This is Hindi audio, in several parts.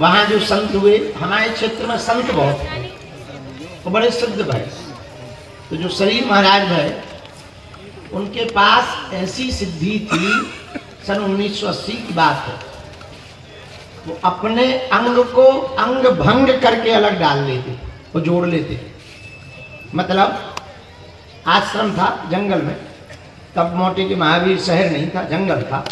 वहाँ जो संत हुए, हमारे क्षेत्र में संत बहुत हैं तो बड़े सिद्ध भय। तो जो शरीर महाराज भय, उनके पास ऐसी सिद्धि थी, सन 1980 की बात है, वो अपने अंग को अंग भंग करके अलग डाल लेते, वो जोड़ लेते। मतलब आश्रम था जंगल में, तब मोटे के महावीर शहर नहीं था, जंगल था।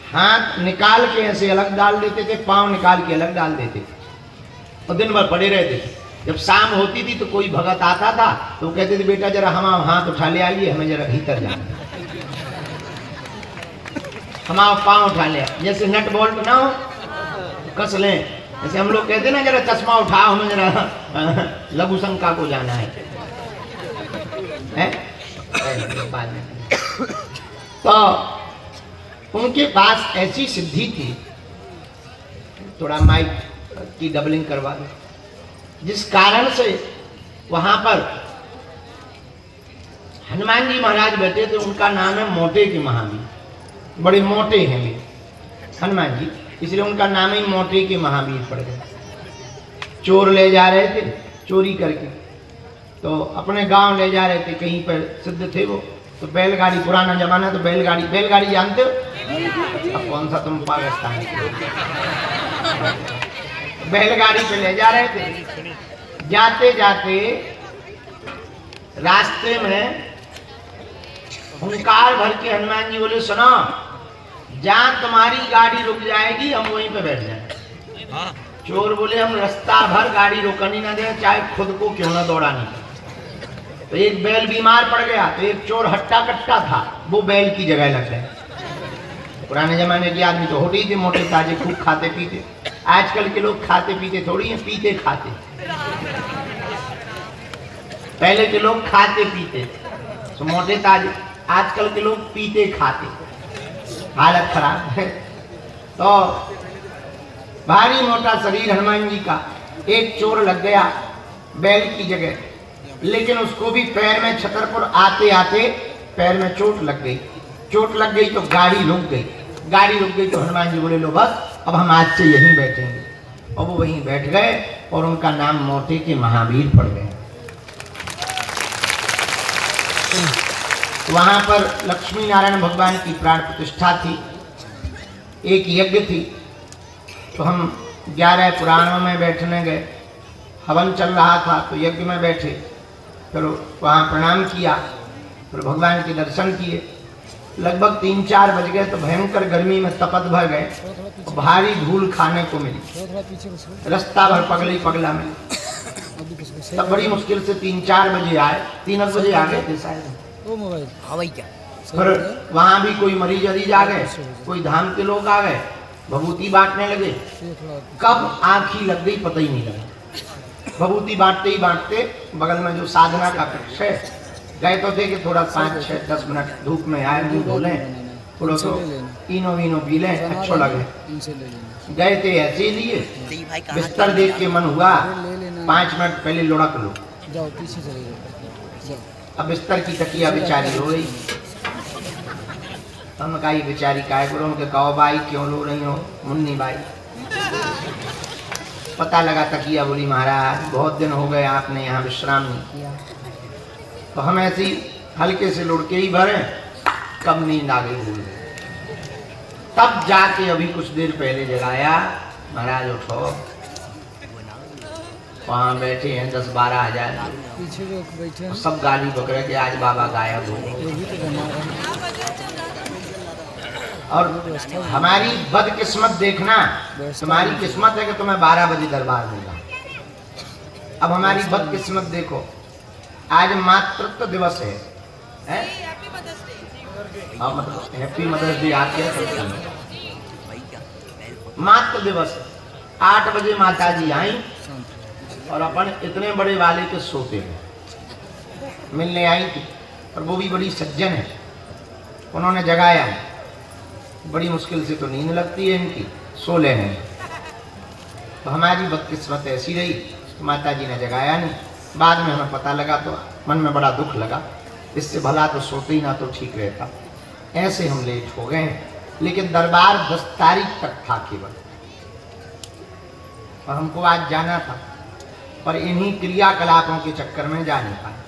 हाथ निकाल के ऐसे अलग डाल देते थे, पांव निकाल के अलग डाल देते थे और दिन भर पड़े रहते थे। जब शाम होती थी तो कोई भगत आता था तो वो कहते थे बेटा जरा हम हाथ उठा ले आइए, हमें जरा भीतर जाना, हम पांव उठा ले, जैसे नट बोल्ट ना हो कस लें, जैसे हम लोग कहते ना जरा चश्मा उठाओ, हमें जरा लघु शंका को जाना है? तो उनके पास ऐसी सिद्धि थी, थोड़ा माइक की डबलिंग करवा दो, जिस कारण से वहां पर हनुमान जी महाराज बैठे थे। उनका नाम है मोटे के महावीर, बड़े मोटे हैं वे हनुमान जी, इसलिए उनका नाम ही मोटे के महावीर पड़ गया। चोर ले जा रहे थे चोरी करके, तो अपने गांव ले जा रहे थे, कहीं पर सिद्ध थे वो, तो बैलगाड़ी, पुराना जमाना तो बैलगाड़ी जानते हो? अब कौन सा तुम पाकिस्तान, बैलगाड़ी पे ले जा रहे थे। जाते जाते रास्ते में हुंकार भर के हनुमान जी बोले सुनो, जहां तुम्हारी गाड़ी रुक जाएगी हम वहीं पे बैठ जाएंगे। चोर बोले हम रास्ता भर गाड़ी रोकनी ना दे, चाहे खुद को क्यों ना दौड़ानी। तो एक बैल बीमार पड़ गया तो एक चोर हट्टा कट्टा था, वो बैल की जगह लग गया। पुराने जमाने के आदमी तो होते ही थे मोटे ताजे, खूब खाते पीते। आजकल के लोग खाते पीते थोड़ी हैं, पीते खाते। पहले के लोग खाते पीते तो मोटे ताजे, आजकल के लोग पीते खाते, हालत खराब है। तो भारी मोटा शरीर हनुमान जी का, एक चोर लग गया बैल की जगह, लेकिन उसको भी पैर में, छतरपुर आते आते पैर में चोट लग गई। चोट लग गई तो गाड़ी रुक गई। गाड़ी रुक गई तो हनुमान जी बोले लो बस अब हम आज से यहीं बैठेंगे, और वो वहीं बैठ गए और उनका नाम मोटे के महावीर पड़ गए। वहां पर लक्ष्मी नारायण भगवान की प्राण प्रतिष्ठा थी, एक यज्ञ थी, तो हम 11 पुराणों में बैठने गए। हवन चल रहा था तो यज्ञ में बैठे, फिर वहाँ प्रणाम किया, फिर भगवान के दर्शन किए। लगभग 3-4 बज गए तो भयंकर गर्मी में तपत भर गए, भारी धूल खाने को मिली, रास्ता भर पगली पगला मिली। तब बड़ी मुश्किल से 3-4 बजे आए, 3 बजे आ गए थे शायद। फिर वहाँ भी कोई मरीज अरीज आ गए, कोई धाम के लोग आ गए, भभूति बांटने लगे। कब आँखी लग गई पता ही नहीं लगा। भभूति बांटते ही बांटते बगल में जो साधना का कक्ष है, गए तो थे कि थोड़ा 5-6-10 मिनट धूप में आए, मुँह धो लें, थोड़ा तो इनो वीनो पी लें, अच्छा लगे। गए थे ऐसे लिए, बिस्तर देख के मन हुआ 5 मिनट पहले लुढ़क लो। अब बिस्तर की तकिया बेचारी हो गई। हमने कहा ये बेचारी काय करो, उनके कहो भाई क्यों लो रही हो मुन्नी भाई। पता लगा तकिया, बोली महाराज बहुत दिन हो गए आपने यहाँ विश्राम नहीं किया। तो हम ऐसे ही हल्के से लुढ़के ही भरे, कब नींद आ गई भूल गई। तब जाके अभी कुछ देर पहले जगाया, महाराज उठो। वहाँ बैठे हैं 10-12 हजार, सब गाली बकरे के आज बाबा गायब हो गए। और हमारी बदकिस्मत देखना, तुम्हारी किस्मत है कि तुम्हें 12 बजे दरबार मिला। अब हमारी बदकिस्मत देखो, आज मातृत्व दिवस है, मतलब हैप्पी मदर्स डे आपके मातृ दिवस। 8 बजे माता जी आई और अपन इतने बड़े वाले के सोते हैं मिलने आई थी, और वो भी बड़ी सज्जन है, उन्होंने जगाया। बड़ी मुश्किल से तो नींद लगती है इनकी, सो ले हैं। तो हमारी बदकिस्मत ऐसी रही, तो माता जी ने जगाया नहीं। बाद में हमें पता लगा तो मन में बड़ा दुख लगा, इससे भला तो सोते ही ना तो ठीक रहता। ऐसे हम लेट हो गए, लेकिन दरबार 10 तारीख तक था केवल। और हमको आज जाना था, पर इन्हीं क्रियाकलापों के चक्कर में जा नहीं पाए।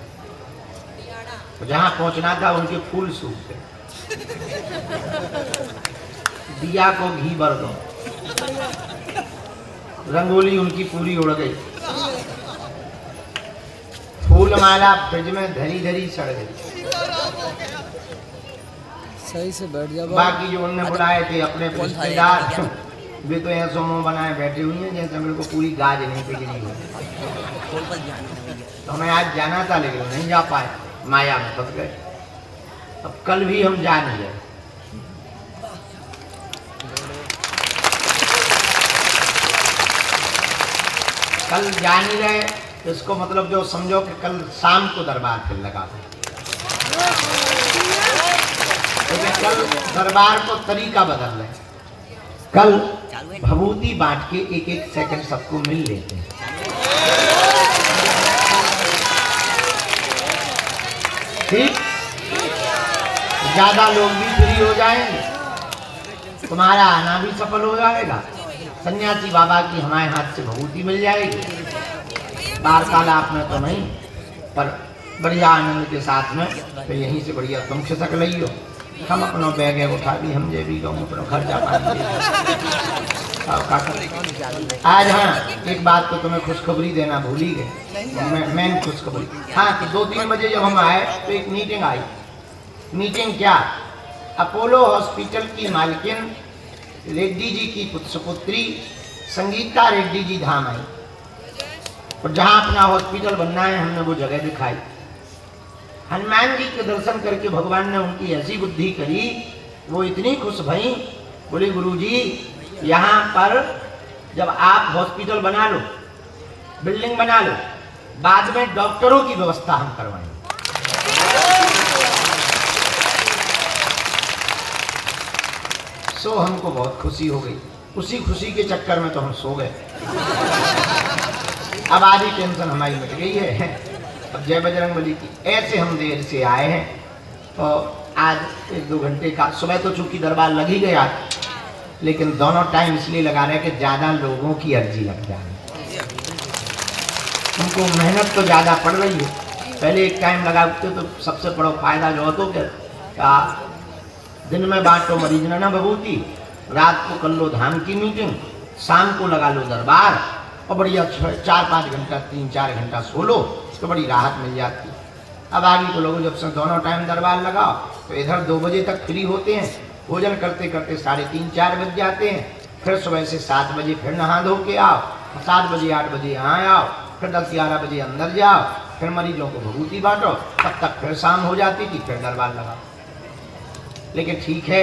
तो जहाँ पहुँचना था उनके फूल सूख गए, दिया को घी भर दो, रंगोली उनकी पूरी उड़ गई, फूल माला फ्रिज में धरी धरी सड़ गई। सही से बैठ जा। बाकी जो उन्होंने बुलाए थे अपने रिश्तेदार, वे तो ऐसा मुंह बनाए बैठे हुए हैं जैसे मेरे को पूरी गाज नहीं पिघली हुई। तो हमें आज जाना था लेकिन नहीं जा पाए, माया में फंस गए। अब कल भी हम जा नहीं गए। कल जा नहीं रहे तो इसको मतलब जो समझो कि कल शाम को दरबार फिर लगा दो, क्योंकि कल दरबार को तरीका बदल रहे। कल भभूति बांट के एक एक सेकंड सबको मिल लेते हैं। ठीक, ज्यादा लोग भी फ्री हो जाएंगे, तुम्हारा आना भी सफल हो जाएगा, सन्यासी बाबा की हमारे हाथ से भभूति मिल जाएगी। वार्तालाप में तो नहीं, पर बढ़िया आनंद के साथ में तो यहीं से बढ़िया तुम खिसक लई हो। हम अपना बैग है उठा भी, हम जे भी गऊ अपना घर जा पाएंगे। आज हाँ, एक बात तो तुम्हें खुशखबरी देना भूल ही गए। मैं खुशखबरी, हाँ, कि 2-3 बजे जब हम आए तो एक मीटिंग आई। मीटिंग क्या? अपोलो हॉस्पिटल की मालकिन रेड्डी जी की सुपुत्री संगीता रेड्डी जी धाम आई, और जहाँ अपना हॉस्पिटल बनना है हमने वो जगह दिखाई। हनुमान जी के दर्शन करके भगवान ने उनकी ऐसी बुद्धि करी, वो इतनी खुश भई, बोले गुरुजी यहाँ पर जब आप हॉस्पिटल बना लो, बिल्डिंग बना लो, बाद में डॉक्टरों की व्यवस्था हम करवाएंगे। सो हमको बहुत खुशी हो गई। उसी खुशी के चक्कर में तो हम सो गए। अब आधी टेंशन हमारी मिट गई है। अब जय बजरंगबली की। ऐसे हम देर से आए हैं, तो आज 1-2 घंटे का, सुबह तो चूंकि दरबार लग ही गया, लेकिन दोनों टाइम इसलिए लगा रहे कि ज़्यादा लोगों की अर्जी लग जाए। उनको मेहनत तो ज़्यादा पड़ रही है। पहले एक टाइम लगाते तो सबसे बड़ा फायदा जो हो तो क्या, दिन में बांटो मरीज ना भभूति, रात को कर लो धाम की मीटिंग, शाम को लगा लो दरबार, और बढ़िया 4-5 घंटा 3-4 घंटा सो लो, तो बड़ी राहत मिल जाती है। अब आगे तो लोगों जब से दोनों टाइम दरबार लगाओ तो इधर 2 बजे तक फ्री होते हैं, भोजन करते करते 3:30-4 बज जाते हैं। फिर सुबह से 7 बजे फिर नहा धो के आओ, 7 बजे 8 बजे यहाँ आओ, फिर 10-11 बजे अंदर जाओ, फिर मरीजों को भभूति बांटो, तब तक फिर शाम हो जाती थी, फिर दरबार लगाओ। लेकिन ठीक है,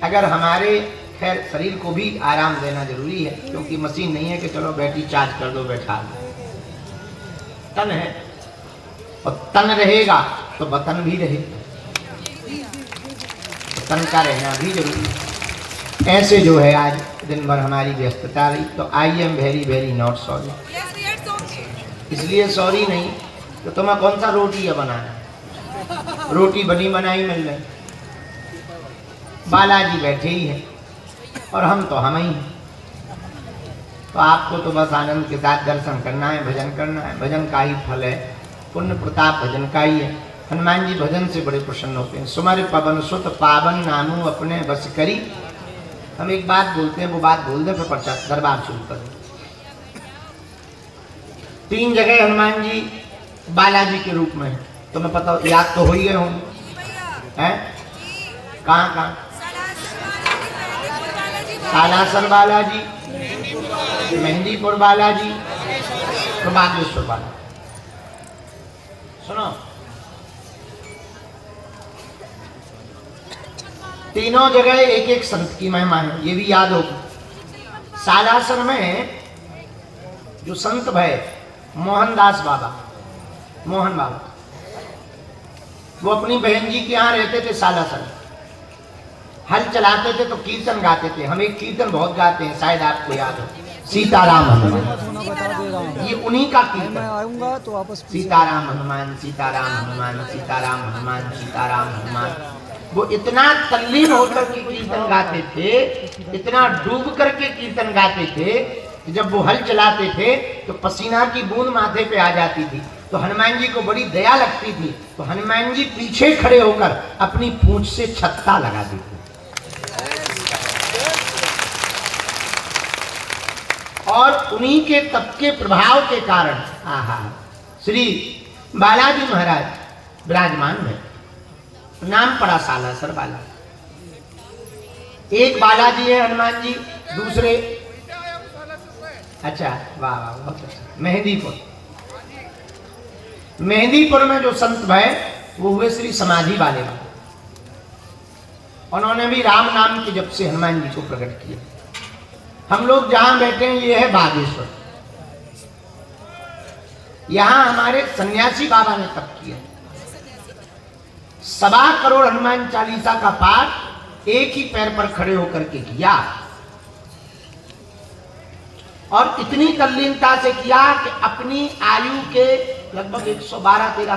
अगर हमारे खैर शरीर को भी आराम देना जरूरी है, क्योंकि मशीन नहीं है कि चलो बैटरी चार्ज कर दो बैठा दो। तन है, और तन रहेगा तो वतन भी रहेगा, तो तन का रहना भी जरूरी है। ऐसे जो है आज दिन भर हमारी व्यस्तता रही, तो I am very very not sorry. इसलिए सॉरी नहीं तो तुम्हें कौन सा रोटी है बनाना, रोटी बनी बनाई मिल रही। बालाजी बैठे ही हैं और हम तो हम ही हैं, तो आपको तो बस आनंद के साथ दर्शन करना है, भजन करना है। भजन का ही फल है, पुण्य प्रताप भजन का ही है। हनुमान जी भजन से बड़े प्रसन्न होते हैं। सुमर पवन सुत पावन नामू अपने बस करी। हम एक बात बोलते हैं, वो बात बोल दें, फिर पर्चा दरबार शुरू कर दें। 3 जगह हनुमान जी बालाजी के रूप में है, तुम्हें पता याद तो हो ही गए होंगे, हैं? कहाँ कहाँ? सालासर बालाजी, मेहंदीपुर बालाजी, तो बागेश्वर बालाजी। सुनो, तीनों जगह एक एक संत की महिमा है, ये भी याद होगा। सालासर में जो संत भय मोहनदास बाबा, मोहन बाबा, वो अपनी बहन जी के यहाँ रहते थे सालासर। हल चलाते थे तो कीर्तन गाते थे। हम एक कीर्तन बहुत गाते हैं, शायद आपको याद हो, सीताराम हनुमान। ये उन्हीं का कीर्तन। आऊंगा तो वापस सीताराम हनुमान, सीताराम हनुमान, सीताराम हनुमान, सीताराम हनुमान। वो इतना तल्लीन होकर के कीर्तन गाते थे, इतना डूब करके कीर्तन गाते थे कि जब वो हल चलाते थे तो पसीना की बूंद माथे पे आ जाती थी, तो हनुमान जी को बड़ी दया लगती थी, तो हनुमान जी पीछे खड़े होकर अपनी पूंछ से छत्ता लगा देते। और उन्हीं के तप के प्रभाव के कारण श्री बालाजी महाराज विराजमान है। नाम पड़ा सालासर बाला। एक बालाजी है हनुमान जी, दूसरे अच्छा वाह वाह बहुत अच्छा मेहंदीपुर। मेहंदीपुर में जो संत भय वो हुए श्री समाधि वाले। उन्होंने भी राम नाम के जप से हनुमान जी को प्रकट किया। हम लोग जहां बैठे हैं ये है बागेश्वर। यहां हमारे सन्यासी बाबा ने तप किया। 1.25 करोड़ हनुमान चालीसा का पाठ एक ही पैर पर खड़े होकर के किया, और इतनी तल्लीनता से किया कि अपनी आयु के लगभग 112-13